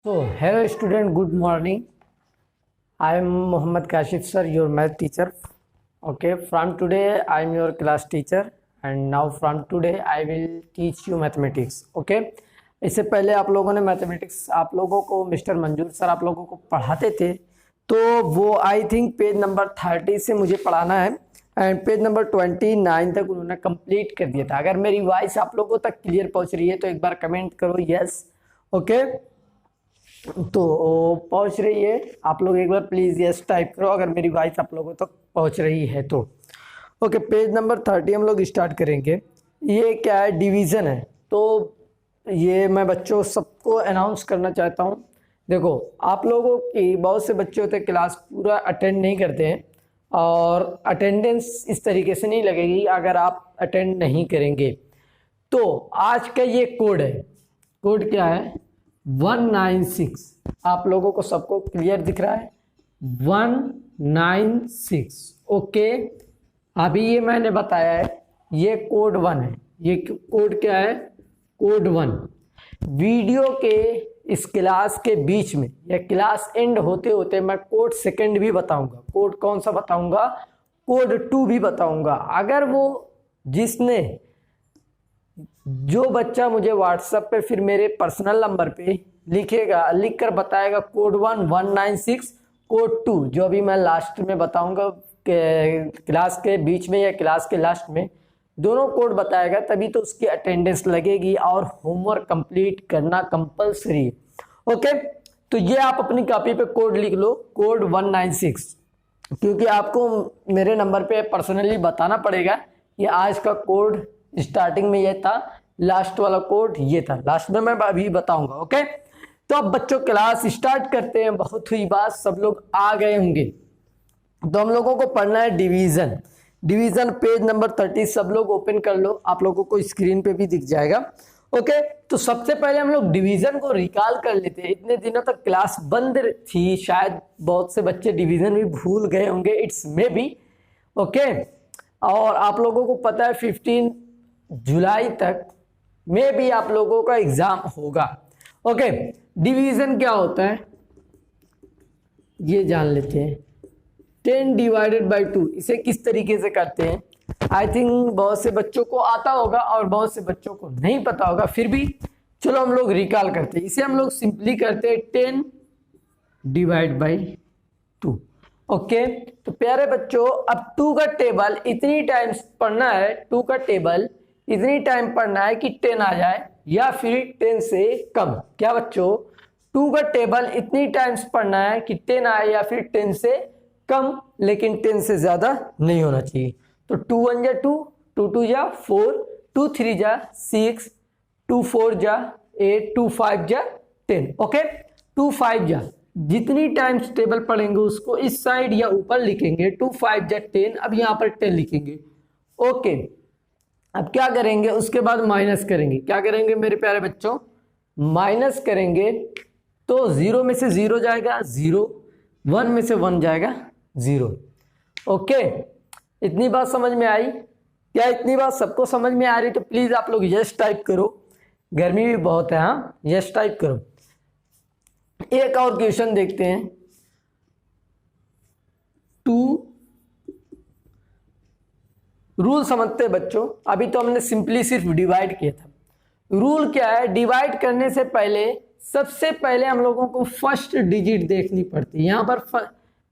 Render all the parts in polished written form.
So, hello student, good morning. I am Muhammad Kashif sir, your math teacher. Okay, from today I am your class teacher and now from today I will teach you mathematics. Okay, इससे पहले आप लोगों ने mathematics आप लोगों को mister मंजूर sir आप लोगों को पढ़ाते थे, तो वो आई थिंक पेज नंबर 30 से मुझे पढ़ाना है एंड पेज नंबर 29 तक उन्होंने कंप्लीट कर दिया था। अगर मेरी वॉइस आप लोगों तक क्लियर पहुंच रही है तो एक बार कमेंट करो यस। ओके, तो पहुंच रही है आप लोग एक बार प्लीज यस टाइप करो अगर मेरी वॉइस आप लोगों तक पहुंच रही है तो। ओके, पेज नंबर 30 हम लोग स्टार्ट करेंगे। ये क्या है, डिवीजन है। तो ये मैं बच्चों सबको अनाउंस करना चाहता हूँ। देखो, आप लोगों की बहुत से बच्चे होते हैं क्लास पूरा अटेंड नहीं करते हैं और अटेंडेंस इस तरीके से नहीं लगेगी अगर आप अटेंड नहीं करेंगे। तो आज का ये कोड है, कोड क्या है 196। आप लोगों को सबको क्लियर दिख रहा है 196। ओके, अभी ये मैंने बताया है ये कोड 1 है। ये कोड क्या है, कोड 1। वीडियो के इस क्लास के बीच में या क्लास एंड होते होते मैं कोड सेकंड भी बताऊंगा। कोड कौन सा बताऊंगा, कोड 2 भी बताऊंगा। अगर वो जो बच्चा मुझे व्हाट्सएप पे फिर मेरे पर्सनल नंबर पे लिखेगा, लिखकर बताएगा कोड 1 196 कोड 2, जो अभी मैं लास्ट में बताऊंगा क्लास के बीच में या क्लास के लास्ट में दोनों कोड बताएगा, तभी तो उसकी अटेंडेंस लगेगी और होमवर्क कंप्लीट करना कंपलसरी है। ओके, तो ये आप अपनी कॉपी पे कोड लिख लो, कोड 196, क्योंकि आपको मेरे नंबर पे पर्सनली बताना पड़ेगा। ये आज का कोड स्टार्टिंग में ये था, लास्ट वाला कोड ये था, लास्ट में मैं अभी बताऊंगा। ओके, तो अब बच्चों क्लास स्टार्ट करते हैं। बहुत हुई बात, सब लोग आ गए होंगे। तो हम लोगों को पढ़ना है डिवीजन। डिवीजन पेज नंबर 30 सब लोग ओपन कर लो, आप लोगों को स्क्रीन पे भी दिख जाएगा। ओके, तो सबसे पहले हम लोग डिवीजन को रिकॉल कर लेते हैं। इतने दिनों तक क्लास बंद थी, शायद बहुत से बच्चे डिवीजन भी भूल गए होंगे, इट्स मे बी। ओके, और आप लोगों को पता है 15 जुलाई तक में भी आप लोगों का एग्जाम होगा। ओके, डिवीजन क्या होता है ये जान लेते हैं। 10 डिवाइडेड बाई 2 इसे किस तरीके से करते हैं, आई थिंक बहुत से बच्चों को आता होगा और बहुत से बच्चों को नहीं पता होगा, फिर भी चलो हम लोग रिकॉल करते हैं। इसे हम लोग सिंपली करते हैं 10 डिवाइड बाई 2। ओके, तो प्यारे बच्चों अब 2 का टेबल इतनी टाइम्स पढ़ना है, 2 का टेबल इतनी टाइम पढ़ना है कि 10 आ जाए या फिर 10 से कम। क्या बच्चों, 2 का टेबल इतनी टाइम्स पढ़ना है कि 10 आए या फिर 10 से कम, लेकिन 10 से ज्यादा नहीं होना चाहिए। तो 2 1 जा 2, 2 2 जा 4, 2 3 जा 6, 2 4 जा 8, 2 5 जा 10। ओके, 2 5 जा जितनी टाइम्स टेबल पढ़ेंगे उसको इस साइड या ऊपर लिखेंगे। 2 5 जा 10, अब यहाँ पर 10 लिखेंगे। ओके, अब क्या करेंगे, उसके बाद माइनस करेंगे। क्या करेंगे मेरे प्यारे बच्चों, माइनस करेंगे तो 0 में से 0 जाएगा 0, 1 में से 1 जाएगा 0। ओके, इतनी बात समझ में आई क्या? इतनी बात सबको समझ में आ रही? तो प्लीज आप लोग यस टाइप करो, गर्मी भी बहुत है। हाँ, यस टाइप करो। एक और क्वेश्चन देखते हैं। 2 रूल समझते हैं बच्चों। अभी तो हमने सिंपली सिर्फ डिवाइड किया था। रूल क्या है, डिवाइड करने से पहले सबसे पहले हम लोगों को फर्स्ट डिजिट देखनी पड़ती है। यहाँ पर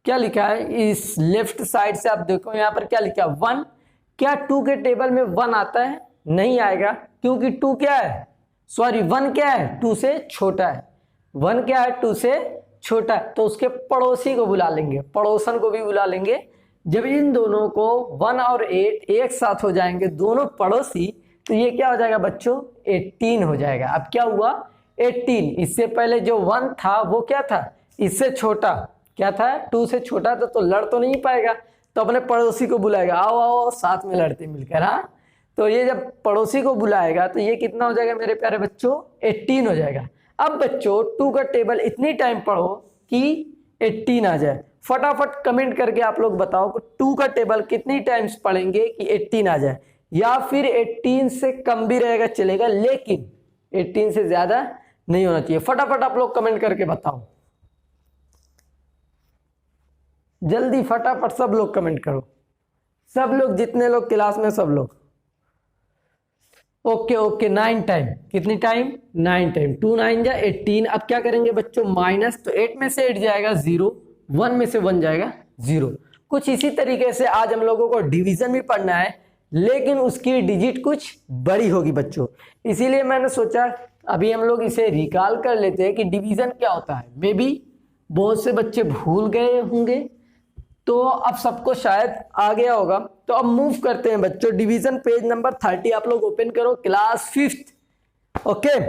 क्या लिखा है, इस लेफ्ट साइड से आप देखो यहाँ पर क्या लिखा है 1। क्या 2 के टेबल में 1 आता है? नहीं आएगा, क्योंकि 2 क्या है, सॉरी 1 क्या है, 2 से छोटा है। 1 क्या है, 2 से छोटा है। तो उसके पड़ोसी को बुला लेंगे, पड़ोसन को भी बुला लेंगे। जब इन दोनों को 1 और 8 एक साथ हो जाएंगे, दोनों पड़ोसी, तो ये क्या हो जाएगा बच्चों, 18 हो जाएगा। अब क्या हुआ, 18। इससे पहले जो 1 था वो क्या था, इससे छोटा। क्या था, 2 से छोटा था, तो लड़ तो नहीं पाएगा, तो अपने पड़ोसी को बुलाएगा, आओ आओ साथ में लड़ते मिलकर। हाँ, तो ये जब पड़ोसी को बुलाएगा तो ये कितना हो जाएगा मेरे प्यारे बच्चों, 18 हो जाएगा। अब बच्चों 2 का टेबल इतनी टाइम पढ़ो कि 18 आ जाए। फटाफट कमेंट करके आप लोग बताओ कि 2 का टेबल कितनी टाइम्स पढ़ेंगे कि 18 आ जाए, या फिर 18 से कम भी रहेगा चलेगा, लेकिन 18 से ज्यादा नहीं होना चाहिए। फटाफट आप लोग कमेंट करके बताओ, जल्दी फटाफट सब लोग कमेंट करो, सब लोग, जितने लोग क्लास में सब लोग। ओके ओके, 9 टाइम, कितनी टाइम? 9 टाइम। 2 9 जा 18। अब क्या करेंगे बच्चों? माइनस, तो 8 में से 8 जाएगा 0, 1 में से 1 जाएगा 0। कुछ इसी तरीके से आज हम लोगों को डिवीजन भी पढ़ना है, लेकिन उसकी डिजिट कुछ बड़ी होगी बच्चों। इसीलिए मैंने सोचा अभी हम लोग इसे रिकॉल कर लेते हैं कि डिवीजन क्या होता है। मे बी बहुत से बच्चे भूल गए होंगे, तो अब सबको शायद आ गया होगा। तो अब मूव करते हैं बच्चों, डिवीजन पेज नंबर 30 आप लोग ओपन करो, class 5th। Okay,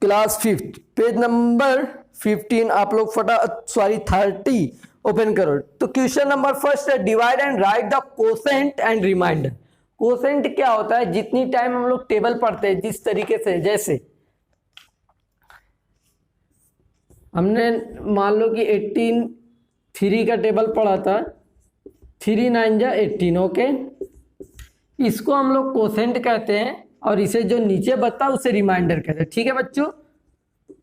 class 5th page number 15 आप लोग 30 ओपन करो। तो क्वेश्चन नंबर फर्स्ट है, divide and write the quotient and remainder. Quotient क्या होता है? जितनी टाइम हम लोग टेबल पढ़ते हैं, जिस तरीके से, जैसे हमने मान लो कि 18 3 का टेबल पढ़ा था, 3 9 जा 18। ओके, इसको हम लोग कोसेंट कहते हैं, और इसे जो नीचे बचता है उसे रिमाइंडर कहते हैं। ठीक है बच्चों,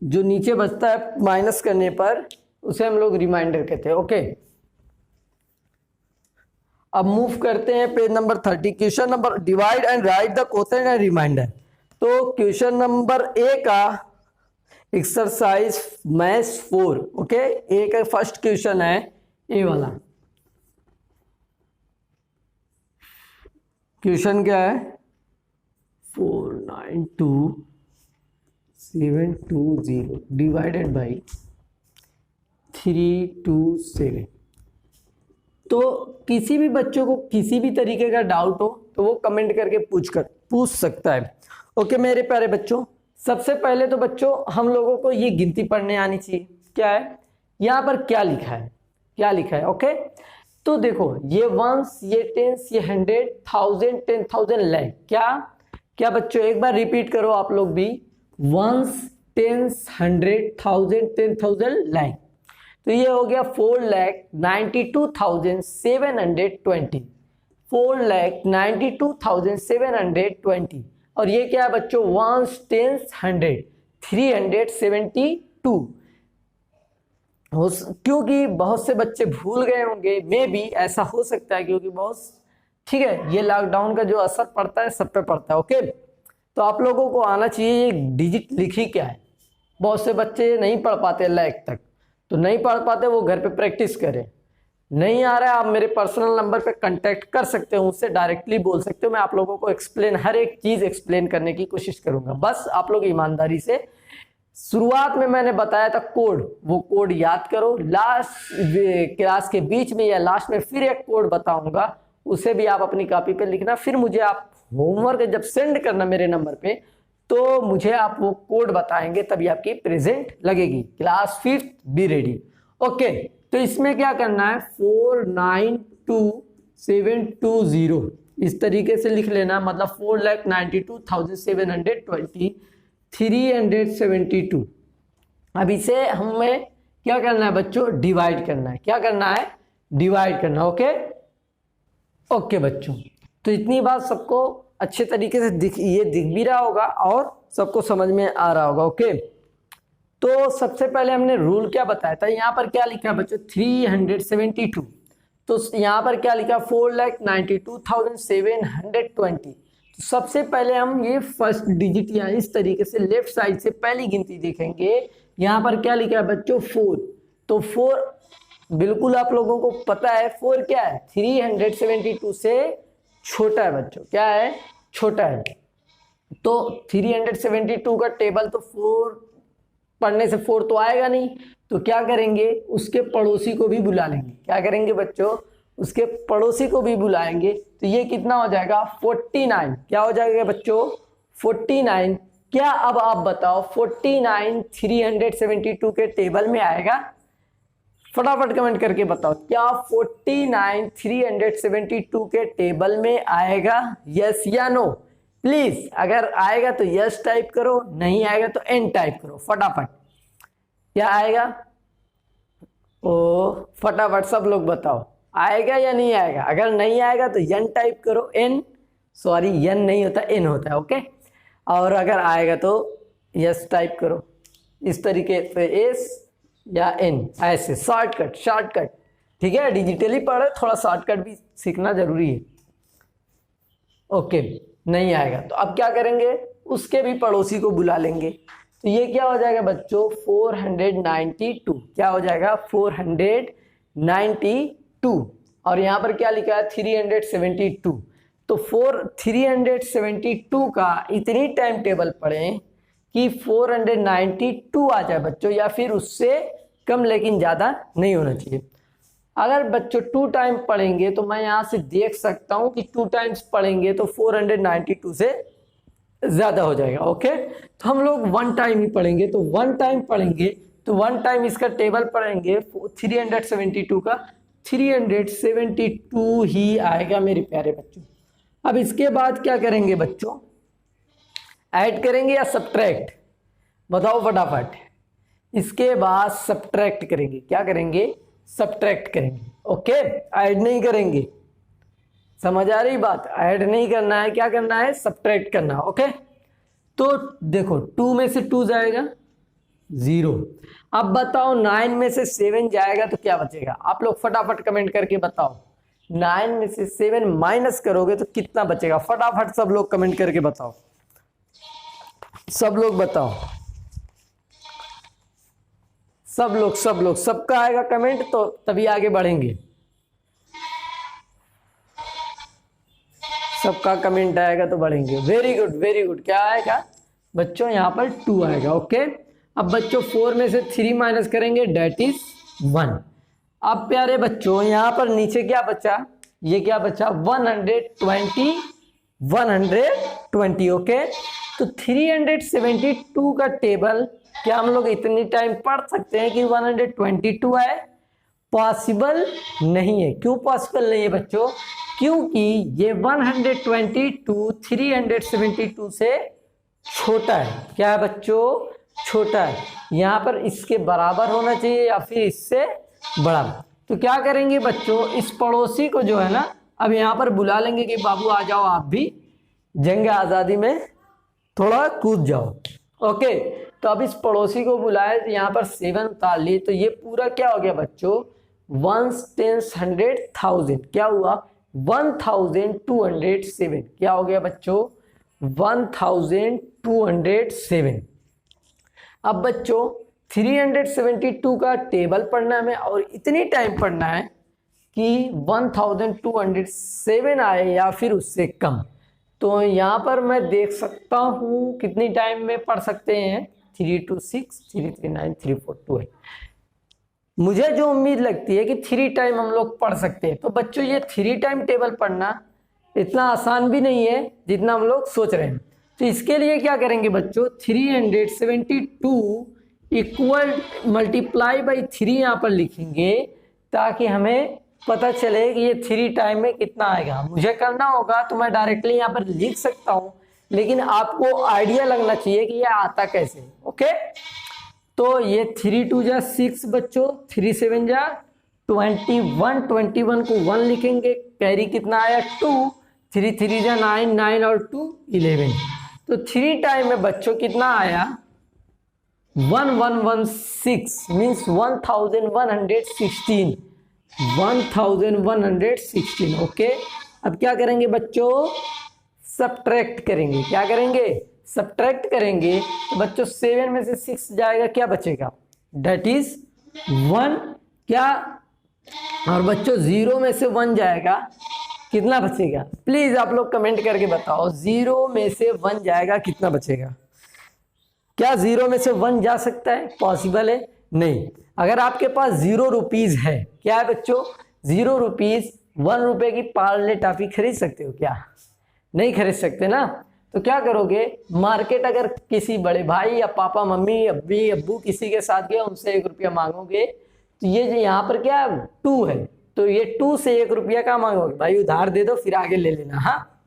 जो नीचे बचता है माइनस करने पर उसे हम लोग रिमाइंडर कहते हैं। ओके, अब मूव करते हैं page number 30, question number, divide and write the quotient and remainder. तो क्वेश्चन नंबर ए का एक्सरसाइज मैथ्स 4। ओके, ए का फर्स्ट क्वेश्चन है, ए वाला क्वेश्चन क्या है? 492720 डिवाइडेड बाई 327। तो किसी भी बच्चों को किसी भी तरीके का डाउट हो तो वो कमेंट करके पूछ सकता है। ओके मेरे प्यारे बच्चों, सबसे पहले तो बच्चों हम लोगों को ये गिनती पढ़ने आनी चाहिए। क्या है यहाँ पर, क्या लिखा है, क्या लिखा है? ओके, तो देखो ये वंस, ये टेंस, ये 100, 1000, 10,000, लैख। क्या बच्चों, एक बार रिपीट करो आप लोग भी, वंस, टेंस, 100, 1000, 10,000, लैख। तो ये हो गया 4,92,720, 4,92,720। और ये क्या है बच्चों? Ones, tens, 100, 372। क्योंकि बहुत से बच्चे भूल गए होंगे, मे बी ऐसा हो सकता है, क्योंकि बहुत, ठीक है, ये लॉकडाउन का जो असर पड़ता है सब पे पड़ता है। ओके, तो आप लोगों को आना चाहिए ये डिजिट लिखी क्या है। बहुत से बच्चे नहीं पढ़ पाते लैख तक, तो नहीं पढ़ पाते, वो घर पे प्रैक्टिस करें। नहीं आ रहा है, आप मेरे पर्सनल नंबर पे कांटेक्ट कर सकते हो, उससे डायरेक्टली बोल सकते हो। मैं आप लोगों को एक्सप्लेन, हर एक चीज़ एक्सप्लेन करने की कोशिश करूंगा। बस आप लोग ईमानदारी से, शुरुआत में मैंने बताया था कोड, वो कोड याद करो। लास्ट क्लास के बीच में या लास्ट में फिर एक कोड बताऊंगा, उसे भी आप अपनी कॉपी पे लिखना। फिर मुझे आप होमवर्क जब सेंड करना मेरे नंबर पे, तो मुझे आप वो कोड बताएंगे, तभी आपकी प्रेजेंट लगेगी। Class 5th be ready. Okay, तो इसमें क्या करना है, 4,92,720 इस तरीके से लिख लेना, मतलब 4,92,720, 372। अब इसे हमें क्या करना है बच्चों? डिवाइड करना है। क्या करना है? डिवाइड करना। ओके ओके बच्चों, तो इतनी बात सबको अच्छे तरीके से दिख भी रहा होगा और सबको समझ में आ रहा होगा। ओके, तो सबसे पहले हमने रूल क्या बताया था, यहाँ पर क्या लिखा है बच्चों? 372। तो यहाँ पर क्या लिखा? 4,92,720। तो सबसे पहले हम ये फर्स्ट डिजिट यहाँ इस तरीके से लेफ्ट साइड से पहली गिनती देखेंगे। यहाँ पर क्या लिखा है बच्चों? 4। तो 4 बिल्कुल आप लोगों को पता है 4 क्या है? 372 से छोटा है बच्चों। क्या है? छोटा है। तो 372 का टेबल तो 4 पढ़ने से 4 तो आएगा नहीं, तो क्या करेंगे? उसके पड़ोसी को भी बुला लेंगे। क्या करेंगे बच्चों? उसके पड़ोसी को भी बुलाएंगे। तो ये कितना हो जाएगा? 49। क्या हो जाएगा बच्चों? 49। क्या अब आप बताओ 49 372 के टेबल में आएगा? फटाफट कमेंट करके बताओ, क्या 49 372 के टेबल में आएगा? यस या नो? प्लीज अगर आएगा तो यस टाइप करो, नहीं आएगा तो एन टाइप करो फटाफट। क्या आएगा? ओ फटाफट सब लोग बताओ, आएगा या नहीं आएगा? अगर नहीं आएगा तो एन टाइप करो। एन, सॉरी एन नहीं होता, एन होता है। ओके, और अगर आएगा तो यस टाइप करो इस तरीके से, एस या एन, ऐसे शॉर्टकट। ठीक है, डिजिटली पढ़े, थोड़ा शॉर्टकट भी सीखना जरूरी है। ओके, नहीं आएगा तो अब क्या करेंगे, उसके भी पड़ोसी को बुला लेंगे। तो ये क्या हो जाएगा बच्चों, 492। क्या हो जाएगा, 492। और यहाँ पर क्या लिखा है, 372। तो 372 का इतनी टाइम टेबल पढ़ें कि 492 आ जाए बच्चों, या फिर उससे कम, लेकिन ज़्यादा नहीं होना चाहिए। अगर बच्चों 2 टाइम पढ़ेंगे तो मैं यहाँ से देख सकता हूँ कि 2 टाइम्स पढ़ेंगे तो 492 से ज़्यादा हो जाएगा। ओके, तो हम लोग 1 टाइम ही पढ़ेंगे। तो 1 टाइम पढ़ेंगे तो 1 टाइम इसका टेबल पढ़ेंगे 372 का, 372 ही आएगा मेरे प्यारे बच्चों। अब इसके बाद क्या करेंगे बच्चों, ऐड करेंगे या सब्ट्रैक्ट, बताओ फटाफट। इसके बाद सब्ट्रैक्ट करेंगे, क्या करेंगे, सब्ट्रैक्ट करेंगे। ओके, ऐड नहीं करेंगे, समझ आ रही बात, ऐड नहीं करना है, क्या करना है, सब्ट्रैक्ट करना है। ओके, तो देखो 2 में से 2 जाएगा 0। अब बताओ 9 में से 7 जाएगा तो क्या बचेगा, आप लोग फटाफट कमेंट करके बताओ। 9 में से 7 माइनस करोगे तो कितना बचेगा, फटाफट सब लोग कमेंट करके बताओ, सब लोग बताओ, सब लोग, सबका आएगा कमेंट तो तभी आगे बढ़ेंगे। सबका कमेंट आएगा तो बढ़ेंगे। Very good. क्या आएगा बच्चों, यहाँ पर 2 आएगा। ओके, अब बच्चों 4 में से 3 माइनस करेंगे, डेट इज 1। अब प्यारे बच्चों यहाँ पर नीचे क्या बचा, ये क्या बचा, 120। ओके, तो 372 का टेबल क्या हम लोग इतनी टाइम पढ़ सकते हैं कि 122 आए, पॉसिबल नहीं है। क्यों पॉसिबल नहीं है बच्चों, क्योंकि ये 122 372 से छोटा है। क्या है बच्चों, छोटा है। यहाँ पर इसके बराबर होना चाहिए या फिर इससे बड़ा। तो क्या करेंगे बच्चों, इस पड़ोसी को जो है ना, अब यहाँ पर बुला लेंगे कि बाबू आ जाओ, आप भी जंग आज़ादी में थोड़ा कूद जाओ। ओके, तो अब इस पड़ोसी को बुलाए, तो यहाँ पर 7 उतार लिए, तो ये पूरा क्या हो गया बच्चों, 1s 10s 100,000। क्या हुआ, 1207। क्या हो गया बच्चों, 1207। अब बच्चों 372 का टेबल पढ़ना है हमें, और इतनी टाइम पढ़ना है कि 1207 आए या फिर उससे कम। तो यहाँ पर मैं देख सकता हूँ कितनी टाइम में पढ़ सकते हैं, 3 2 6 3 3 9 3 4 2 8। मुझे जो उम्मीद लगती है कि 3 टाइम हम लोग पढ़ सकते हैं। तो बच्चों ये 3 टाइम टेबल पढ़ना इतना आसान भी नहीं है जितना हम लोग सोच रहे हैं। तो इसके लिए क्या करेंगे बच्चों, 372 इक्वल मल्टीप्लाई बाई 3 यहाँ पर लिखेंगे, ताकि हमें पता चले कि ये 3 टाइम में कितना आएगा। मुझे करना होगा तो मैं डायरेक्टली यहाँ पर लिख सकता हूँ, लेकिन आपको आइडिया लगना चाहिए कि ये आता कैसे। ओके, तो ये 3 2 जा 6 बच्चों, 3 7 जा 21, 21 को 1 लिखेंगे, कैरी कितना आया 2, 3 3 जा 9, 9 और 2 11। तो 3 टाइम में बच्चों कितना आया, 1116 मीन्स 1116, 1116। ओके, अब क्या करेंगे बच्चों, सब्ट्रैक्ट करेंगे। क्या करेंगे, सब्ट्रैक्ट करेंगे। तो बच्चों 7 में से 6 जाएगा, क्या बचेगा, डेट इज 1। क्या, और बच्चों 0 में से 1 जाएगा, कितना बचेगा, प्लीज आप लोग कमेंट करके बताओ। 0 में से 1 जाएगा, कितना बचेगा। क्या 0 में से 1 जा सकता है, पॉसिबल है, नहीं। अगर आपके पास 0 रुपीज है, क्या है बच्चों, 0 रुपीज, 1 रुपए की पार्ले टॉफी खरीद सकते हो क्या, नहीं खरीद सकते ना। तो क्या करोगे, मार्केट अगर किसी बड़े भाई या पापा मम्मी अब्बी अब्बू किसी के साथ गए, उनसे 1 रुपया मांगोगे, तो ये जो यहाँ पर क्या 2 है, तो ये 2 से 1 रुपया का मांगोगे, भाई उधार दे दो फिर आगे ले लेना। हाँ,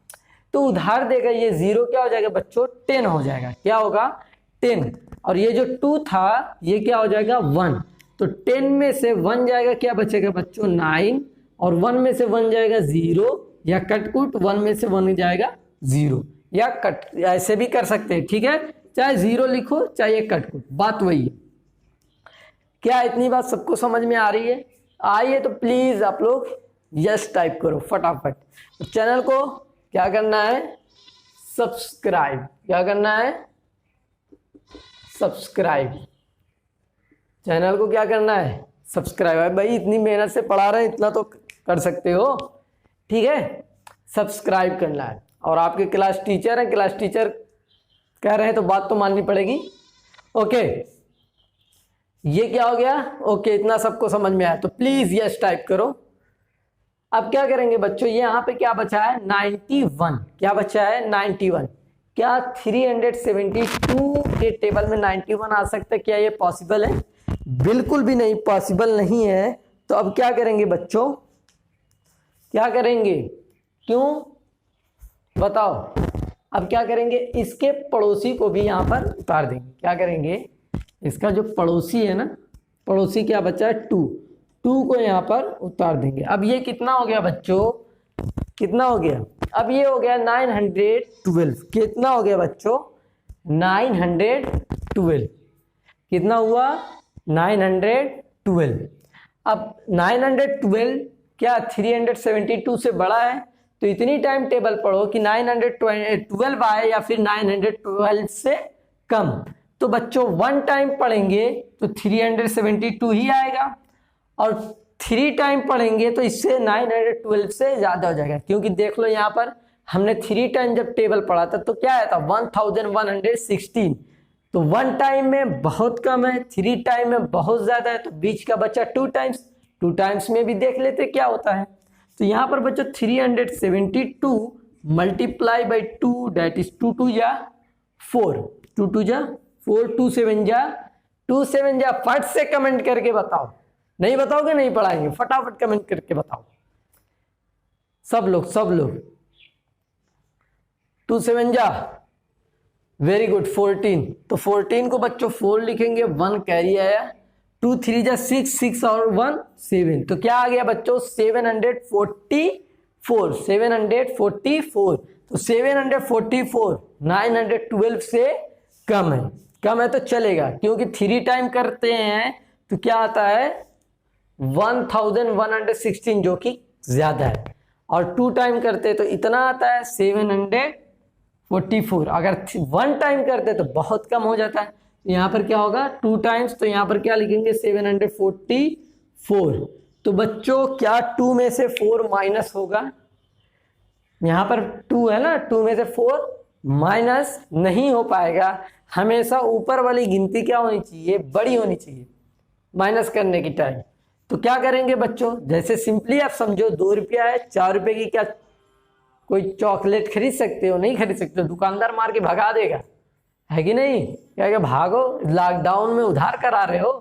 तो उधार देगा, ये 0 क्या हो जाएगा बच्चों, 10 हो जाएगा। क्या होगा, 10। और ये जो 2 था, ये क्या हो जाएगा 1। तो 10 में से 1 जाएगा, क्या बचेगा बच्चों 9, और 1 में से 1 जाएगा 0, या कटकुट 1 में से 1 जाएगा 0, या कट, ऐसे भी कर सकते हैं। ठीक है, चाहे 0 लिखो चाहे एक कट को, बात वही है। क्या इतनी बात सबको समझ में आ रही है? आइए तो प्लीज आप लोग यस टाइप करो फटाफट। चैनल को क्या करना है? सब्सक्राइब। क्या करना है? सब्सक्राइब। चैनल को क्या करना है? सब्सक्राइब। भाई इतनी मेहनत से पढ़ा रहे हैं, इतना तो कर सकते हो, ठीक है? सब्सक्राइब करना है। और आपके क्लास टीचर हैं, क्लास टीचर कह रहे हैं तो बात तो माननी पड़ेगी। ओके, ये क्या हो गया? ओके, इतना सबको समझ में आया तो प्लीज यस टाइप करो। अब क्या करेंगे बच्चों, ये यहाँ पे क्या बचा है? 91। क्या बचा है? 91। क्या 372 के टेबल में 91 आ सकता है? क्या ये पॉसिबल है? बिल्कुल भी नहीं, पॉसिबल नहीं है। तो अब क्या करेंगे बच्चों? क्या करेंगे? क्यों बताओ? अब क्या करेंगे? इसके पड़ोसी को भी यहां पर उतार देंगे। क्या करेंगे? इसका जो पड़ोसी है ना, पड़ोसी क्या बचा है? 2 को यहां पर उतार देंगे। अब ये कितना हो गया बच्चों? कितना हो गया? अब ये हो गया 912। कितना हो गया बच्चों? 912। कितना हुआ? 912। अब 912 क्या 372 से बड़ा है? तो इतनी टाइम टेबल पढ़ो कि 912 आए या फिर 912 से कम। तो बच्चों 1 टाइम पढ़ेंगे तो 372 ही आएगा, और 3 टाइम पढ़ेंगे तो इससे 912 से ज्यादा हो जाएगा। क्योंकि देख लो यहाँ पर हमने 3 टाइम जब टेबल पढ़ा था तो क्या आया था? 1116। तो 1 टाइम में बहुत कम है, 3 टाइम में बहुत ज्यादा है, तो बीच का बचा 2 टाइम्स। 2 टाइम्स में भी देख लेते क्या होता है। तो यहाँ पर बच्चों 372 मल्टीप्लाई बाई 2 दैट इज 2 2 जा 4, 2 2 जा 4, 2 7 जा 2 7 जा। फट से कमेंट करके बताओ। नहीं बताओगे नहीं पढ़ाएंगे, फटाफट कमेंट करके बताओ सब लोग। 2 7 जा, वेरी गुड। 14, तो 14 को बच्चों 4 लिखेंगे, 1 कैरी आया। 2 3 जा 6, 6 और 1 7। तो क्या आ गया बच्चों? 744। 744। तो 744 912 से कम है। कम है तो चलेगा, क्योंकि 3 टाइम करते हैं तो क्या आता है? 1116, जो कि ज्यादा है। और 2 टाइम करते तो इतना आता है 744। अगर 1 टाइम करते तो बहुत कम हो जाता है। यहाँ पर क्या होगा? 2 टाइम्स, तो यहाँ पर क्या लिखेंगे? 744। तो बच्चों क्या 2 में से 4 माइनस होगा? यहाँ पर 2 है ना, 2 में से 4 माइनस नहीं हो पाएगा। हमेशा ऊपर वाली गिनती क्या होनी चाहिए? बड़ी होनी चाहिए माइनस करने की टाइम। तो क्या करेंगे बच्चों? जैसे सिंपली आप समझो, 2 रुपया है, 4 रुपए की क्या कोई चॉकलेट खरीद सकते हो? नहीं खरीद सकते हो। दुकानदार मार के भगा देगा, है कि नहीं? क्या भागो, लॉकडाउन में उधार करा रहे हो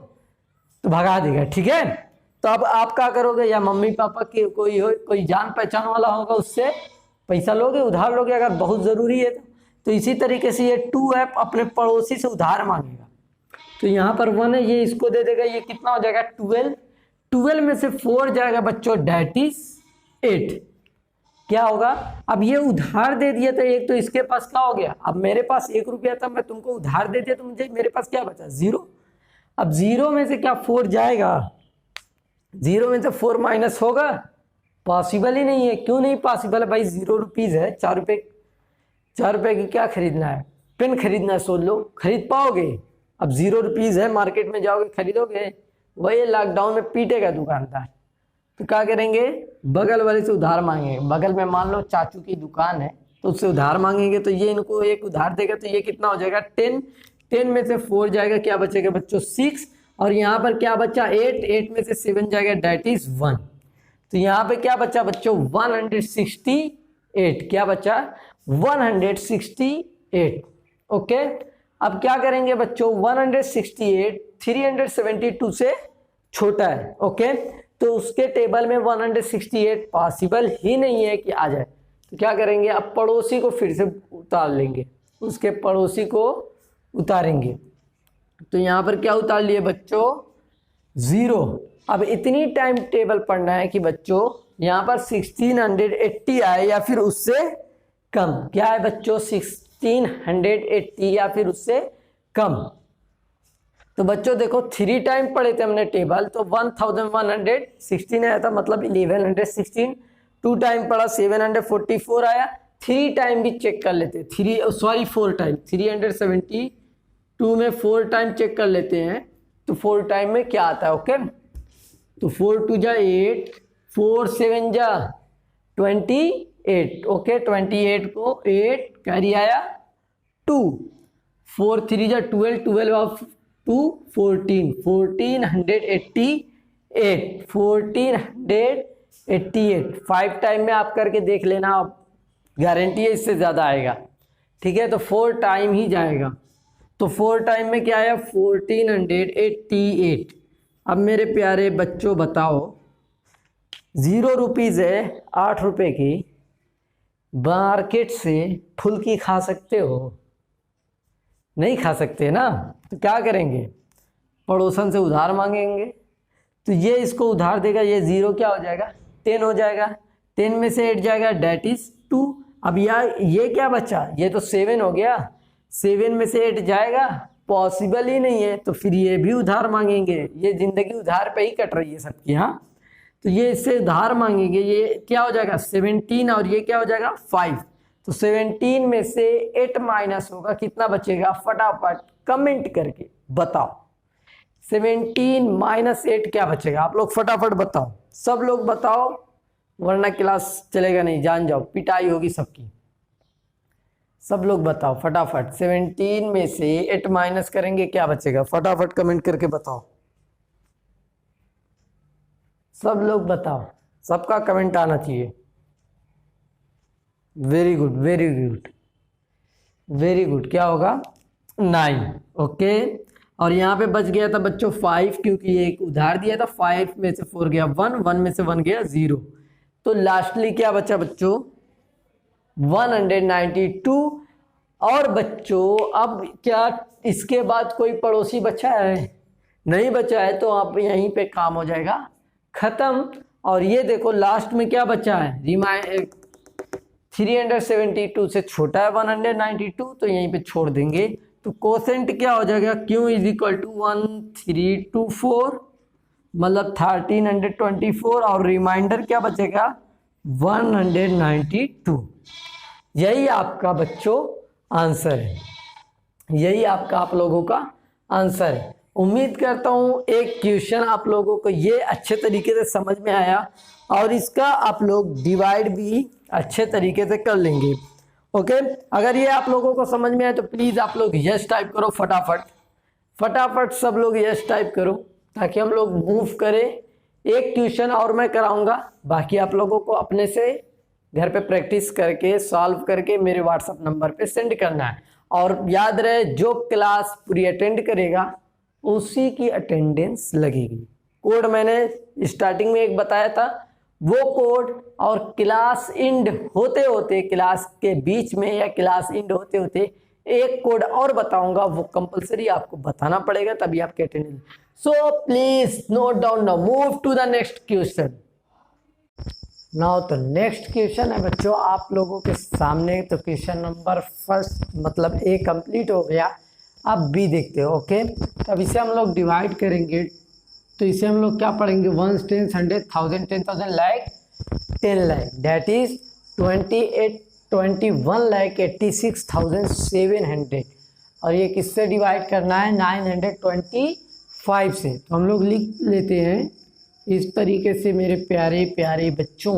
तो भगा देगा, ठीक है? तो अब आप क्या करोगे? या मम्मी पापा के कोई जान पहचान वाला होगा, उससे पैसा लोगे, उधार लोगे अगर बहुत जरूरी है तो इसी तरीके से ये 2 है, अपने पड़ोसी से उधार मांगेगा। तो यहाँ पर 1 है, ये इसको दे देगा। ये कितना हो जाएगा? 12। 12 में से 4 जाएगा बच्चों, डेट इज 8। क्या होगा? अब ये उधार दे दिया था एक, तो इसके पास क्या हो गया? अब मेरे पास 1 रुपया था, मैं तुमको उधार दे दिया तो मुझे मेरे पास क्या बचा? 0। अब 0 में से क्या 4 जाएगा? 0 में से 4 माइनस होगा? पॉसिबल ही नहीं है। क्यों नहीं पॉसिबल है भाई? 0 रुपीज है, 4 रुपए की क्या खरीदना है? पेन खरीदना है, सोच लो, खरीद पाओगे? अब 0 रुपीज है, मार्केट में जाओगे खरीदोगे? वही लॉकडाउन में पीटेगा दुकानदार। तो क्या करेंगे? बगल वाले से उधार मांगेंगे। बगल में मान लो चाचू की दुकान है तो उससे उधार मांगेंगे, तो ये इनको एक उधार देगा, तो ये कितना हो जाएगा? 10। 10 में से 4 जाएगा, क्या बचेगा बच्चों? 6। और यहाँ पर क्या बचा? 8। 8 में से 7 जाएगा, डेट इज 1। तो यहाँ पे क्या बचा बच्चों? 168। क्या बचा? 168। ओके, अब क्या करेंगे बच्चों? 168 372 से छोटा है। ओके, तो उसके टेबल में 168 पॉसिबल ही नहीं है कि आ जाए। तो क्या करेंगे? अब पड़ोसी को फिर से उतार लेंगे, उसके पड़ोसी को उतारेंगे। तो यहाँ पर क्या उतार लिए बच्चों? 0। अब इतनी टाइम टेबल पढ़ना है कि बच्चों यहाँ पर 1680 आए या फिर उससे कम। क्या है बच्चों? 1680 या फिर उससे कम। तो बच्चों देखो 3 टाइम पढ़े थे हमने टेबल, तो 1116 आया था, मतलब 1116। 2 टाइम पढ़ा 744 आया। 3 टाइम भी चेक कर लेते, 4 टाइम, 372 में 4 टाइम चेक कर लेते हैं, तो 4 टाइम में क्या आता है। ओके, तो 4 2 जा 8, 4 7 जा 28। ओके, 28 को 8 कैरी आया 2, 4 3 जा 12, 12 ऑफ 2 14, 1488 5 टाइम में आप करके देख लेना, आप गारंटी है इससे ज़्यादा आएगा। ठीक है, तो 4 टाइम ही जाएगा। तो 4 टाइम में क्या आया 1488। अब मेरे प्यारे बच्चों बताओ, 0 रुपीज़ है 8 रुपये की, मार्केट से फुल्की खा सकते हो? नहीं खा सकते ना, तो क्या करेंगे, पड़ोसन से उधार मांगेंगे। तो ये इसको उधार देगा, ये 0 क्या हो जाएगा 10 हो जाएगा, 10 में से 8 जाएगा, डेट इज 2। अब यार ये क्या बचा, ये तो 7 हो गया, 7 में से 8 जाएगा, पॉसिबल ही नहीं है, तो फिर ये भी उधार मांगेंगे। ये जिंदगी उधार पे ही कट रही है सबकी। हाँ, तो ये इससे उधार मांगेंगे, ये क्या हो जाएगा 17 और ये क्या हो जाएगा 5। तो 17 में से 8 माइनस होगा, कितना बचेगा, फटाफट कमेंट करके बताओ। 17 माइनस 8 क्या बचेगा, आप लोग फटाफट बताओ, सब लोग बताओ, वरना क्लास चलेगा नहीं, जान जाओ, पिटाई होगी सबकी। सब लोग बताओ फटाफट, 17 में से 8 माइनस करेंगे क्या बचेगा, फटाफट कमेंट करके बताओ। सब लोग बताओ, सबका कमेंट आना चाहिए। Very good very good very good, क्या होगा 9। ओके, और यहाँ पे बच गया था बच्चों 5, क्योंकि ये एक उधार दिया था। 5 में से 4 गया 1, 1 में से 1 गया 0, तो लास्टली क्या बचा बच्चों 192। और बच्चों अब क्या इसके बाद कोई पड़ोसी बचा है, नहीं बचा है, तो आप यहीं पे काम हो जाएगा खत्म। और ये देखो लास्ट में क्या बचा है, 372 से छोटा है 192, तो यहीं पे छोड़ देंगे। तो कोसेंट क्या हो जाएगा, Q इज इक्वल टू 1324, मतलब 1324, और रिमाइंडर क्या बचेगा 192। यही आपका बच्चों आंसर है, यही आपका आप लोगों का आंसर है। उम्मीद करता हूँ एक क्वेश्चन आप लोगों को ये अच्छे तरीके से समझ में आया, और इसका आप लोग डिवाइड भी अच्छे तरीके से कर लेंगे। ओके, अगर ये आप लोगों को समझ में आए तो प्लीज़ आप लोग यस टाइप करो फटाफट, फटाफट सब लोग यस टाइप करो, ताकि हम लोग मूव करें। एक ट्यूशन और मैं कराऊंगा, बाकी आप लोगों को अपने से घर पे प्रैक्टिस करके सॉल्व करके मेरे व्हाट्सएप नंबर पे सेंड करना है। और याद रहे, जो क्लास पूरी अटेंड करेगा उसी की अटेंडेंस लगेगी। कोड मैंने स्टार्टिंग में एक बताया था, वो कोड और क्लास इंड होते होते, क्लास के बीच में या क्लास इंड होते होते एक कोड और बताऊंगा, वो कंपलसरी आपको बताना पड़ेगा, तभी आपके attendance. So please note down now, move to the next question now. तो नेक्स्ट क्वेश्चन है बच्चों आप लोगों के सामने। तो क्वेश्चन नंबर फर्स्ट मतलब ए कंप्लीट हो गया, अब बी देखते हो। ओके, तो अब इसे हम लोग डिवाइड करेंगे, तो इसे हम लोग क्या पढ़ेंगे 1 10 100 1000 10,000 लाख 10 लाख, डेट इज 21,86,700। और ये किससे डिवाइड करना है 925 से। तो हम लोग लिख लेते हैं इस तरीके से मेरे प्यारे प्यारे बच्चों।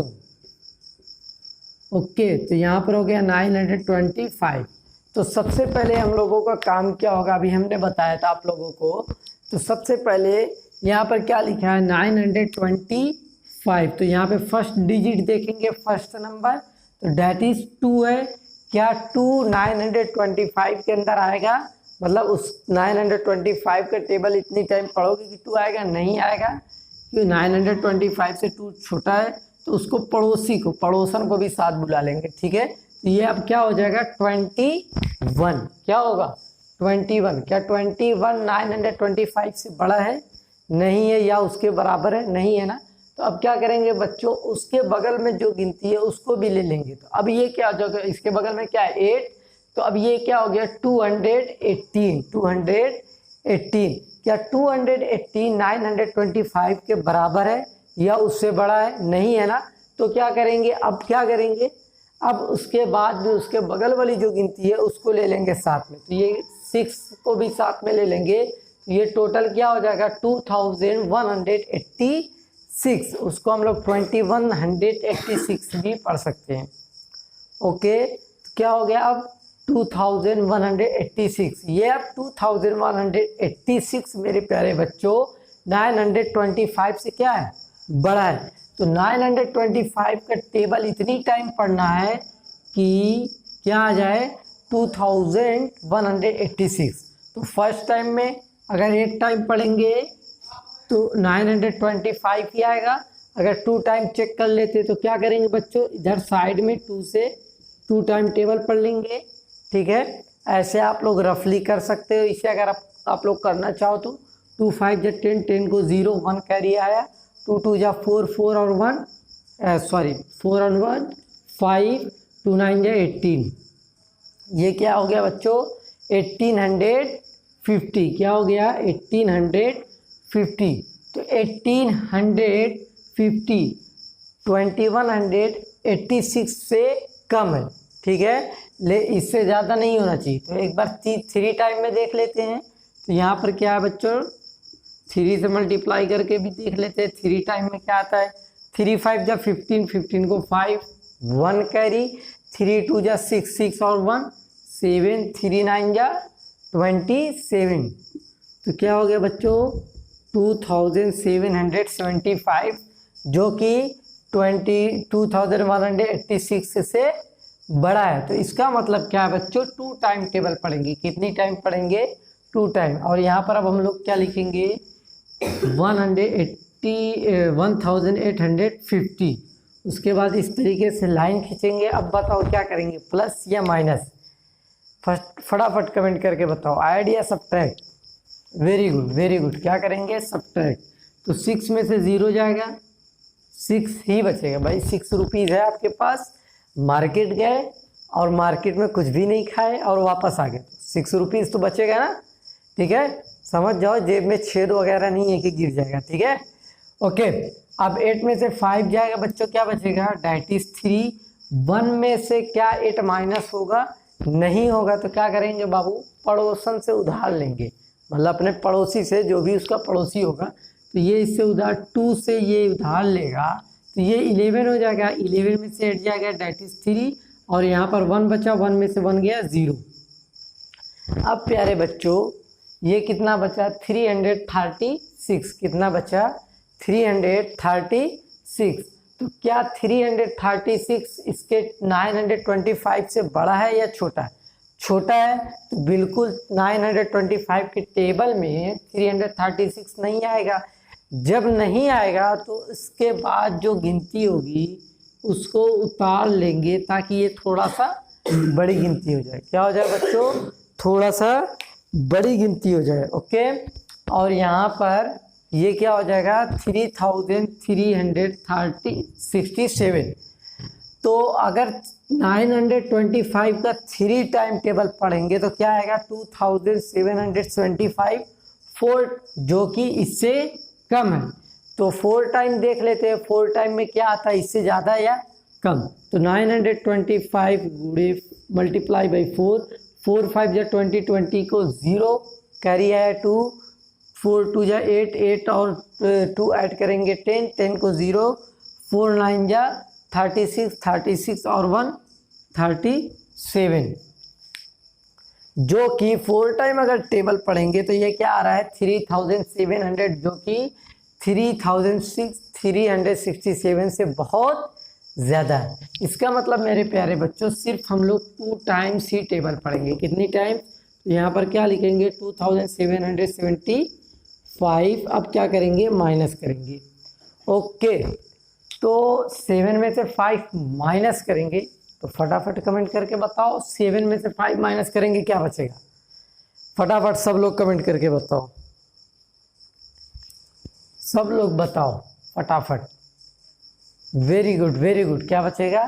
ओके, तो यहाँ पर हो गया 925। तो सबसे पहले हम लोगों का काम क्या होगा, अभी हमने बताया था आप लोगों को। तो सबसे पहले यहाँ पर क्या लिखा है 925, तो यहाँ पे फर्स्ट डिजिट देखेंगे, फर्स्ट नंबर, तो डेट इज 2 है। क्या 2 925 के अंदर आएगा, मतलब उस 925 का टेबल इतनी टाइम पढ़ोगे कि 2 आएगा, नहीं आएगा, क्योंकि 925 से 2 छोटा है, तो उसको पड़ोसी को, पड़ोसन को भी साथ बुला लेंगे। ठीक है, तो ये अब क्या हो जाएगा 21, क्या होगा 21। क्या 21 925 से बड़ा है, नहीं है, या उसके बराबर है, नहीं है ना। तो अब क्या करेंगे बच्चों, उसके बगल में जो गिनती है उसको भी ले लेंगे। तो अब ये क्या हो जाएगा, इसके बगल में क्या है 8, तो अब ये क्या हो गया 218, 218। क्या 218 925 के बराबर है या उससे बड़ा है? नहीं है ना। तो क्या करेंगे, अब क्या करेंगे, अब उसके बाद भी उसके बगल वाली जो गिनती है उसको ले लेंगे साथ में, तो ये 6 को भी साथ में ले लेंगे, तो ये टोटल क्या हो जाएगा 2186। उसको हम लोग 2186 भी पढ़ सकते हैं। ओके, तो क्या हो गया अब 2186, ये अब 2186 मेरे प्यारे बच्चों 925 से क्या है, बड़ा है। तो 925 का टेबल इतनी टाइम पढ़ना है कि क्या आ जाए 2186। तो फर्स्ट टाइम में अगर एक टाइम पढ़ेंगे तो 925 ही आएगा। अगर 2 टाइम चेक कर लेते तो क्या करेंगे बच्चों, इधर साइड में 2 से 2 टाइम टेबल पढ़ लेंगे। ठीक है, ऐसे आप लोग रफली कर सकते हो। इसे अगर आप लोग करना चाहो तो 2 5 जा 10, 10 को 0 1 कैरी आया, 2 2 जा 4 4 और 1 4 और 1 5, 2 9 जा 18। ये क्या हो गया बच्चों 1850। क्या हो गया 1850। तो 1850 2186 से कम है। ठीक है, ले इससे ज़्यादा नहीं होना चाहिए। तो एक बार 3 टाइम में देख लेते हैं। तो यहाँ पर क्या है बच्चों 3 से मल्टीप्लाई करके भी देख लेते हैं। 3 टाइम में क्या आता है, 3 5 जा 15, 15 को 5 1 कैरी, 3 2 जा 6 6 और 1 7, 3 9 जा 27। तो क्या हो गया बच्चों 2775, जो कि 2186 से बड़ा है। तो इसका मतलब क्या है बच्चों 2 टाइम टेबल पढ़ेंगे। कितनी टाइम पढ़ेंगे 2 टाइम। और यहाँ पर अब हम लोग क्या लिखेंगे 1850। उसके बाद इस तरीके से लाइन खींचेंगे। अब बताओ क्या करेंगे, प्लस या माइनस? फर्स्ट फटाफट कमेंट करके बताओ, ऐड या subtract? Very good very good, क्या करेंगे सब्ट्रैक्ट। तो 6 में से 0 जाएगा, 6 ही बचेगा भाई। 6 रुपीज़ है आपके पास, मार्केट गए और मार्केट में कुछ भी नहीं खाए और वापस आ गए, 6 रुपीज़ तो बचेगा ना। ठीक है, समझ जाओ, जेब में छेद वगैरह नहीं है कि गिर जाएगा। ठीक है, ओके। अब 8 में से 5 जाएगा बच्चों, क्या बचेगा डैट इज 3। 1 में से क्या 8 माइनस होगा? नहीं होगा। तो क्या करेंगे बाबू, पड़ोसन से उधार लेंगे, मतलब अपने पड़ोसी से, जो भी उसका पड़ोसी होगा। तो ये इससे उधार 2 से ये उधार लेगा, तो ये 11 हो जाएगा। 11 में से 8 जाएगा डैट इज 3, और यहाँ पर 1 बचा, 1 में से 1 गया 0। अब प्यारे बच्चों ये कितना बचा 336। कितना बचा 336। तो क्या 336 इसके 925 से बड़ा है या छोटा है? छोटा है। तो बिल्कुल 925 के टेबल में 336 नहीं आएगा। जब नहीं आएगा तो इसके बाद जो गिनती होगी उसको उतार लेंगे ताकि ये थोड़ा सा बड़ी गिनती हो जाए। क्या हो जाए बच्चों, थोड़ा सा बड़ी गिनती हो जाए। ओके, और यहाँ पर ये क्या हो जाएगा 3367। तो अगर 925 का 3 टाइम टेबल पढ़ेंगे तो क्या आएगा 2775 4, जो कि इससे कम है। तो 4 टाइम देख लेते हैं, 4 टाइम में क्या आता है, इससे ज़्यादा या कम। तो 925 गुणे मल्टीप्लाई बाई 4, 4 5 जा 20, 20 को 0 कैरी आया 2, 4 2 जा 8, 8 और 2 ऐड करेंगे 10, 10 को 0, 4 9 जा 36, 36 और 1 37, जो कि 4 टाइम अगर टेबल पढ़ेंगे तो ये क्या आ रहा है 3700, जो कि 367 से बहुत ज़्यादा है। इसका मतलब मेरे प्यारे बच्चों सिर्फ हम लोग 2 टाइम्स ही टेबल पढ़ेंगे। कितनी टाइम? तो यहाँ पर क्या लिखेंगे 2775। अब क्या करेंगे, माइनस करेंगे। ओके, तो 7 में से 5 माइनस करेंगे। तो फटाफट कमेंट करके बताओ 7 में से 5 माइनस करेंगे क्या बचेगा? फटाफट सब लोग कमेंट करके बताओ, सब लोग बताओ फटाफट। वेरी गुड वेरी गुड, क्या बचेगा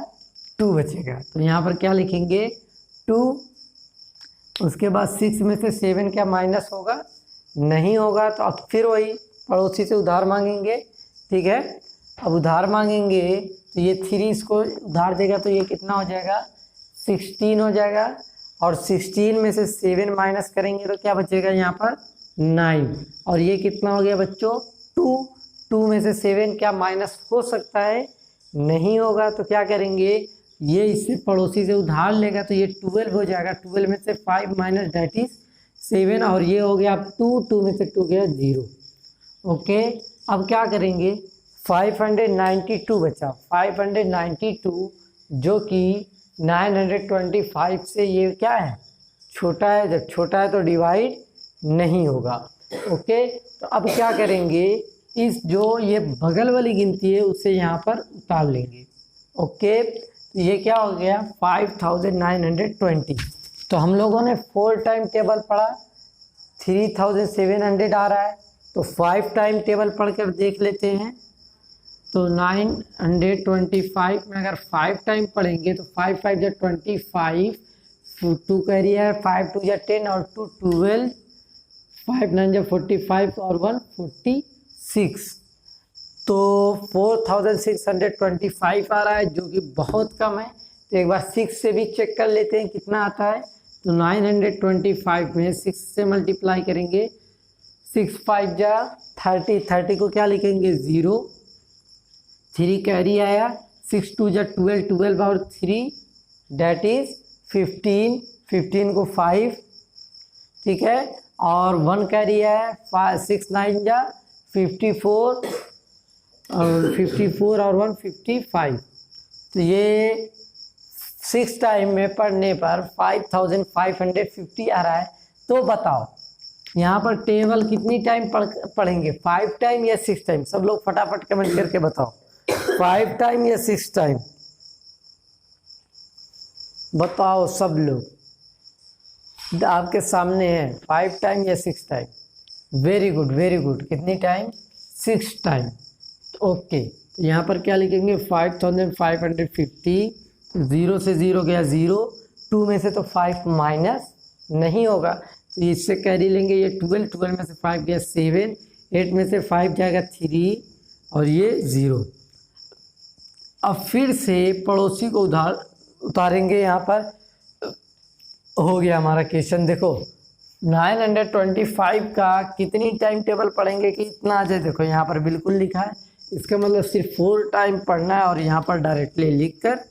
2 बचेगा। तो यहाँ पर क्या लिखेंगे 2 उसके बाद 6 में से 7 क्या माइनस होगा? नहीं होगा। तो अब फिर वही पड़ोसी से उधार मांगेंगे, ठीक है। अब उधार मांगेंगे तो ये 3 इसको उधार देगा तो ये कितना हो जाएगा? 16 हो जाएगा। और 16 में से 7 माइनस करेंगे तो क्या बचेगा यहाँ पर? 9। और ये कितना हो गया बच्चों? 2 में से 7 क्या माइनस हो सकता है? नहीं होगा। तो क्या करेंगे, ये इससे पड़ोसी से उधार लेगा तो ये 12 हो जाएगा। 12 में से 5 माइनस दैट इज 7। और ये हो गया अब 2 में से 2 गया 0। ओके, अब क्या करेंगे? 592 बचा। 592 जो कि 925 से ये क्या है? छोटा है। जब छोटा है तो डिवाइड नहीं होगा। ओके, तो अब क्या करेंगे, इस जो ये बगल वाली गिनती है उसे यहाँ पर उतार लेंगे। ओके, तो ये क्या हो गया? 5920। तो हम लोगों ने 4 टाइम टेबल पढ़ा, 3700 आ रहा है। तो 5 टाइम टेबल पढ़कर देख लेते हैं। तो 925 में अगर 5 टाइम पढ़ेंगे तो 5 5 जा 25, 2 कैरी है, 5 2 जा 10 और 2 12, 5 9 जा 45 और 1 46। तो 4625 आ रहा है जो कि बहुत कम है। तो एक बार 6 से भी चेक कर लेते हैं कितना आता है। तो 925 में 6 से मल्टीप्लाई करेंगे, 6 5 जा 30, 30 को क्या लिखेंगे? 0, 3 कैरी आया, 6 2 जा 12, 12 और 3 डैट इज 15, 15 को 5, ठीक है। और 1 कैरी है, 6 9 जा 54 और 54 और 1 55। तो ये 6 टाइम में पढ़ने पर 5550 आ रहा है। तो बताओ यहाँ पर टेबल कितनी टाइम पढ़ेंगे? 5 टाइम या 6 टाइम? सब लोग फटाफट कमेंट करके बताओ, 5 टाइम या 6 टाइम? बताओ सब लोग, आपके सामने है। 5 टाइम या 6 time? Very good, very good. कितनी टाइम? 6 टाइम। ओके, तो यहाँ पर क्या लिखेंगे? 5550। 0 से 0 गया 0, 2 में से तो 5 माइनस नहीं होगा तो इससे कैरी लेंगे। ये 12, 12 में से 5 गया 7, 8 में से 5 जाएगा 3 और ये 0। अब फिर से पड़ोसी को उतारेंगे। यहाँ पर हो गया हमारा क्वेश्चन। देखो 925 का कितनी टाइम टेबल पढ़ेंगे कि इतना आ जाए? देखो यहाँ पर बिल्कुल लिखा है, इसका मतलब सिर्फ 4 टाइम पढ़ना है और यहाँ पर डायरेक्टली लिख कर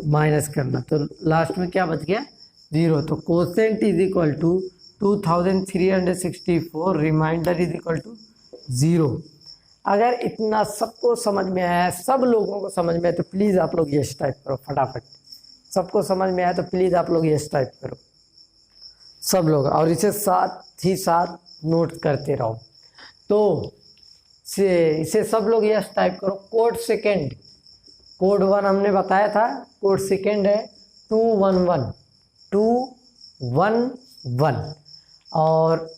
माइनस करना। तो लास्ट में क्या बच गया? 0। तो quotient is equal to 2364, remainder is equal to 0। अगर इतना सबको समझ में आया है, सब लोगों को समझ में आया तो प्लीज़ आप लोग यस टाइप करो फटाफट। सबको समझ में आया तो प्लीज़ आप लोग यस टाइप करो सब लोग, और इसे साथ ही साथ नोट करते रहो। तो इसे सब लोग यस टाइप करो। कोड सेकेंड, कोड 1 हमने बताया था, कोड सेकेंड है 211, 211। और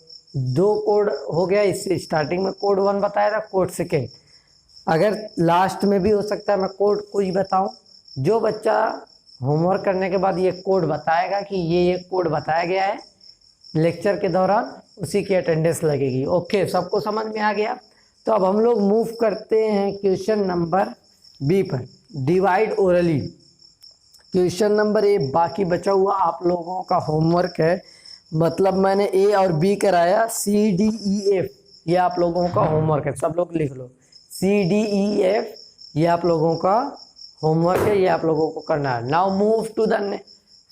2 कोड हो गया। इससे स्टार्टिंग में कोड 1 बताया था, कोड सेकेंड। अगर लास्ट में भी हो सकता है मैं कोड कोई बताऊं। जो बच्चा होमवर्क करने के बाद ये कोड बताएगा कि ये कोड बताया गया है लेक्चर के दौरान, उसी की अटेंडेंस लगेगी। ओके, सबको समझ में आ गया। तो अब हम लोग मूव करते हैं क्वेश्चन नंबर बी पर, डिवाइड ओरली। क्वेश्चन नंबर ए बाकी बचा हुआ आप लोगों का होमवर्क है। मतलब मैंने ए और बी कराया, सी डी ई एफ ये आप लोगों का होमवर्क है। सब लोग लिख लो, सी डी ई एफ ये आप लोगों का होमवर्क है, ये आप लोगों को करना है। नाउ मूव टू द,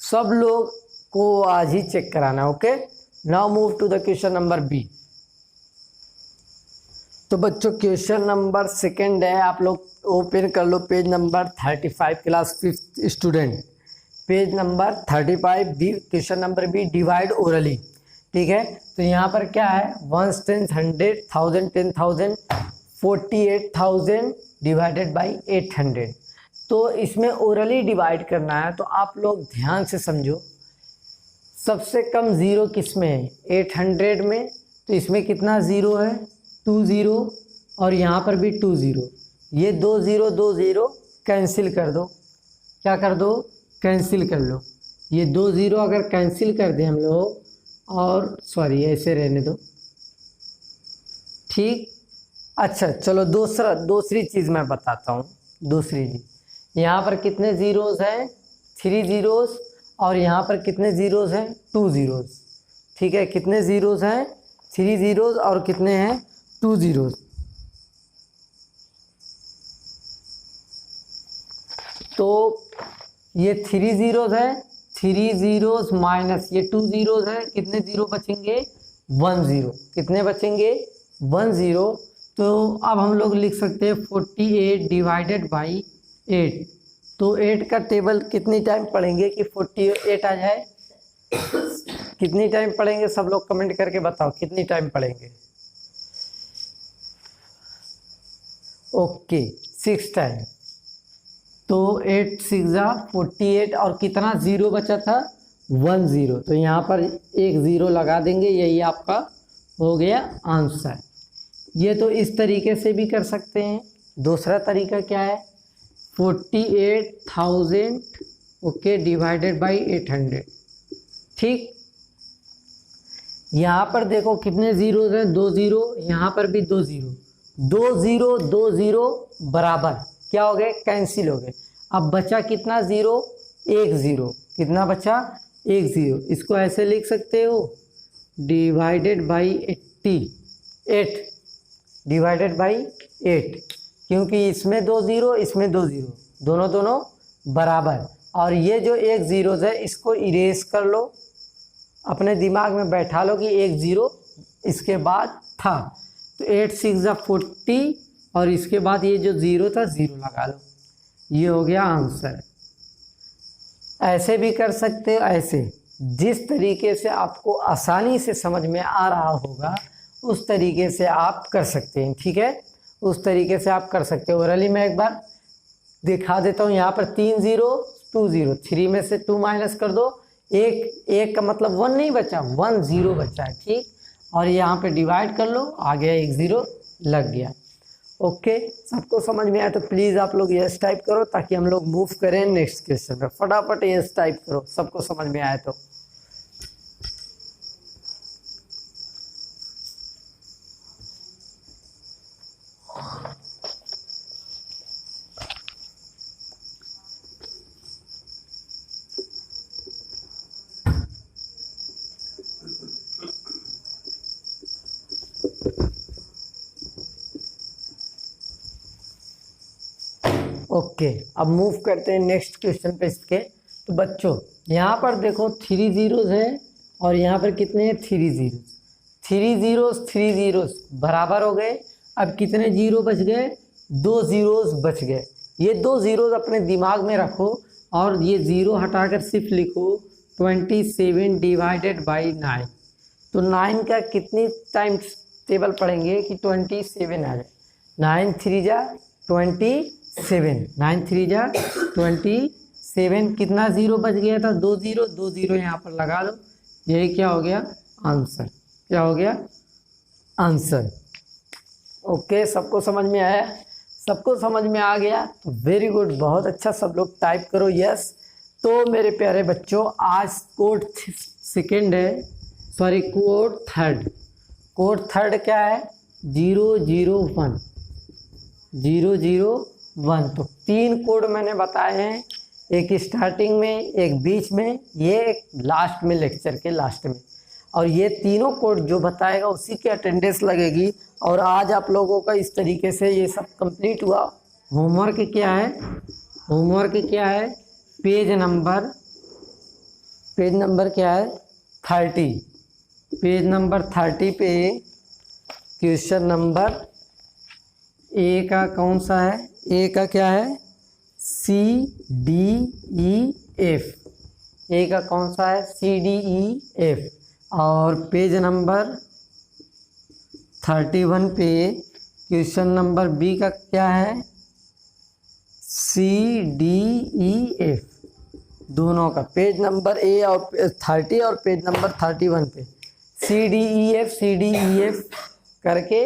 सब लोग को आज ही चेक कराना है। Okay, now move to the question number B. तो बच्चों क्वेश्चन नंबर सेकंड है, आप लोग ओपन कर लो page number 35, class 5th student, page number 35 B, question number B, divide orally. ठीक है, तो यहाँ पर क्या है? 1 10 100 1000 10,000 48,000 डिवाइडेड बाई 800। तो इसमें ओरली डिवाइड करना है, तो आप लोग ध्यान से समझो। सबसे कम जीरो किस में है? 800 में। तो इसमें कितना जीरो है? 2 0, और यहाँ पर भी 2 0। ये 2 0 कैंसिल कर दो। क्या कर दो? कैंसिल कर लो। ये 2 0 अगर कैंसिल कर दें हम लोग, और सॉरी ऐसे रहने दो, ठीक। अच्छा चलो दूसरी चीज़ मैं बताता हूँ। दूसरी चीज़, यहाँ पर कितने ज़ीरोज़ हैं? 3 ज़ीरोज़। और यहाँ पर कितने ज़ीरोज़ हैं? 2 ज़ीरोज़। ठीक है, कितने ज़ीरोज़ हैं? 3 ज़ीरोज़। और कितने हैं? 2 ज़ीरोज़। तो ये 3 ज़ीरोज़ है, 3 ज़ीरोज़ माइनस ये 2 ज़ीरोज़ है, कितने ज़ीरो बचेंगे? 1 ज़ीरो। कितने बचेंगे? 1 ज़ीरो। तो अब हम लोग लिख सकते हैं 48 डिवाइडेड बाई 8। तो 8 का टेबल कितनी टाइम पढ़ेंगे कि 48 आ जाए? कितनी टाइम पढ़ेंगे? सब लोग कमेंट करके बताओ कितनी टाइम पढ़ेंगे। Okay, 6 time. तो 8 6 जा 48। और कितना ज़ीरो बचा था? 1 ज़ीरो। तो यहाँ पर एक ज़ीरो लगा देंगे, यही आपका हो गया आंसर। ये तो इस तरीके से भी कर सकते हैं। दूसरा तरीका क्या है? 48,000 ओके डिवाइडेड बाई 800। ठीक, यहाँ पर देखो कितने ज़ीरोज़ हैं? 2 ज़ीरो। यहाँ पर भी 2 ज़ीरो। 2 ज़ीरो 2 ज़ीरो बराबर क्या हो गए? कैंसिल हो गए। अब बचा कितना ज़ीरो? 1 ज़ीरो। कितना बचा? 1 ज़ीरो। इसको ऐसे लिख सकते हो, डिवाइडेड बाई 8 डिवाइडेड बाई 8, क्योंकि इसमें 2 ज़ीरो, इसमें 2 ज़ीरो, दोनों बराबर। और ये जो 1 ज़ीरोज़ है इसको इरेज कर लो, अपने दिमाग में बैठा लो कि 1 ज़ीरो इसके बाद था। तो 8 6 जा 40 और इसके बाद ये जो ज़ीरो था ज़ीरो लगा लो, ये हो गया आंसर। ऐसे भी कर सकते हो, ऐसे जिस तरीके से आपको आसानी से समझ में आ रहा होगा उस तरीके से आप कर सकते हैं। ठीक है, उस तरीके से आप कर सकते हो। ओरली मैं एक बार दिखा देता हूँ। यहाँ पर 3 ज़ीरो 2 ज़ीरो, 3 में से 2 माइनस कर दो, एक का मतलब 1 नहीं बचा, 1 ज़ीरो बचा है। ठीक, और यहाँ पे डिवाइड कर लो, आ गया 1 ज़ीरो लग गया। ओके, सबको समझ में आया तो प्लीज़ आप लोग यस टाइप करो ताकि हम लोग मूव करें नेक्स्ट क्वेश्चन पे। फटाफट यस टाइप करो, सबको समझ में आया तो। ओके, अब मूव करते हैं नेक्स्ट क्वेश्चन पे इसके। तो बच्चों यहाँ पर देखो 3 ज़ीरोज़ हैं और यहाँ पर कितने हैं? 3 ज़ीरोज़। 3 ज़ीरोज़ बराबर हो गए। अब कितने ज़ीरो बच गए? 2 ज़ीरोज़ बच गए। ये 2 ज़ीरोज़ अपने दिमाग में रखो और ये ज़ीरो हटाकर सिर्फ लिखो 27 डिवाइडेड बाई 9। तो 9 का कितनी टाइम टेबल पढ़ेंगे कि 27 आ जाए? 9 3 जा 27, 9 3 जा 27। कितना ज़ीरो बच गया था? 2 ज़ीरो। 2 ज़ीरो यहाँ पर लगा लो, यही क्या हो गया? आंसर। क्या हो गया? आंसर। ओके, सबको समझ में आया? सबको समझ में आ गया तो वेरी गुड, बहुत अच्छा। सब लोग टाइप करो यस। तो मेरे प्यारे बच्चों आज कोड सेकेंड है, sorry code third. Code third क्या है? 0 0 1 0 0 1। तो 3 कोड मैंने बताए हैं, एक स्टार्टिंग में, एक बीच में, ये एक लास्ट में, लेक्चर के लास्ट में। और ये तीनों कोड जो बताएगा उसी की अटेंडेंस लगेगी। और आज आप लोगों का इस तरीके से ये सब कंप्लीट हुआ। होमवर्क क्या है? होमवर्क क्या है? पेज नंबर क्या है? 30। पेज नंबर 30 पे क्वेश्चन नंबर ए का कौन सा है? ए का क्या है? CDEF। ए का कौन सा है? CDEF। और पेज नंबर 31 पे क्वेश्चन नंबर बी का क्या है? CDEF। दोनों का पेज नंबर ए और 30 और पेज नंबर 31 पे CDEF करके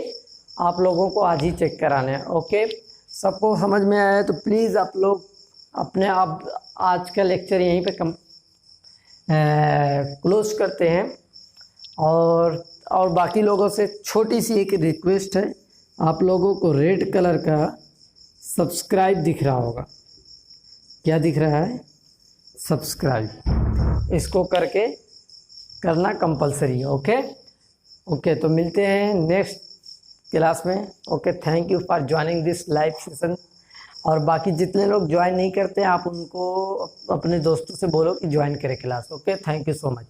आप लोगों को आज ही चेक कराना है। ओके, सबको समझ में आया तो प्लीज़ आप लोग अपने आप आज का लेक्चर यहीं पे क्लोज करते हैं। और बाकी लोगों से छोटी सी एक रिक्वेस्ट है, आप लोगों को रेड कलर का सब्सक्राइब दिख रहा होगा, क्या दिख रहा है? सब्सक्राइब, इसको करके करना कंपलसरी है। ओके, तो मिलते हैं नेक्स्ट क्लास में। Okay, thank you for joining this live session. और बाकी जितने लोग ज्वाइन नहीं करते आप उनको अपने दोस्तों से बोलो कि ज्वाइन करें class. Okay, thank you so much.